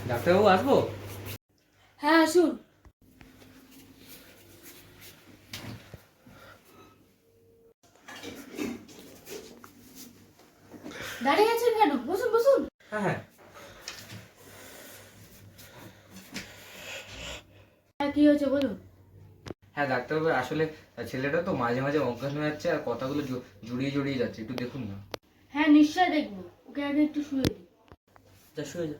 ডাক্তারবাবু আসবো? হ্যাঁ আসুন। দাঁড়িয়ে আছেন কেন? বসুন বসুন। হ্যাঁ হ্যাঁ। হ্যাঁ কি হয়েছে বলুন। হ্যাঁ ডাক্তারবাবু, আসলে ছেলেটা তো মাঝে মাঝে অজ্ঞান হয়ে যাচ্ছে আর কথাগুলো জড়িয়ে জড়িয়ে যাচ্ছে, একটু দেখুন না। হ্যাঁ নিশ্চয় দেখবো, ওকে আগে একটু শুয়ে দিই। যা শুয়ে যা।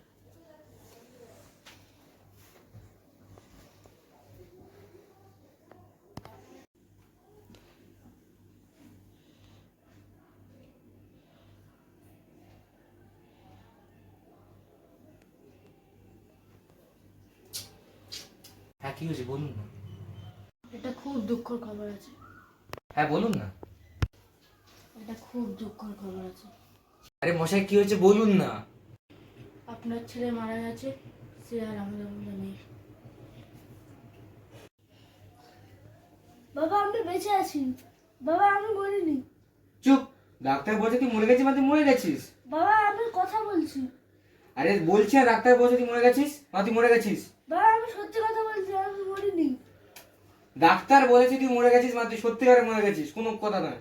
হ্যাঁ কি হয়েছে বলুন না। এটা খুব দুঃখর খবর আছে। হ্যাঁ বলুন না। এটা খুব দুঃখর খবর আছে। আরে মশাই কি হয়েছে বলুন না। আপনার ছেলে মারা গেছে, সে আর আমাদের মধ্যে নেই। বাবা আমি বেঁচে আছি, বাবা আমি মরিনি। চুপ। ডাক্তার বলছে তুই মরে গেছিস, মানে তুই মরে গেছিস। বাবা আমি কথা বলছি। আরে বলছি না, ডাক্তার বলছে তুই মরে গেছিস, মানে তুই মরে গেছিস। বাবা আমি সত্যি কথা বলছি, আমি মরিনি। ডাক্তার বলেছে তুই মরে গেছিস, মানে তুই সত্যিকারে মরে গেছিস, কোনো কথা নয়।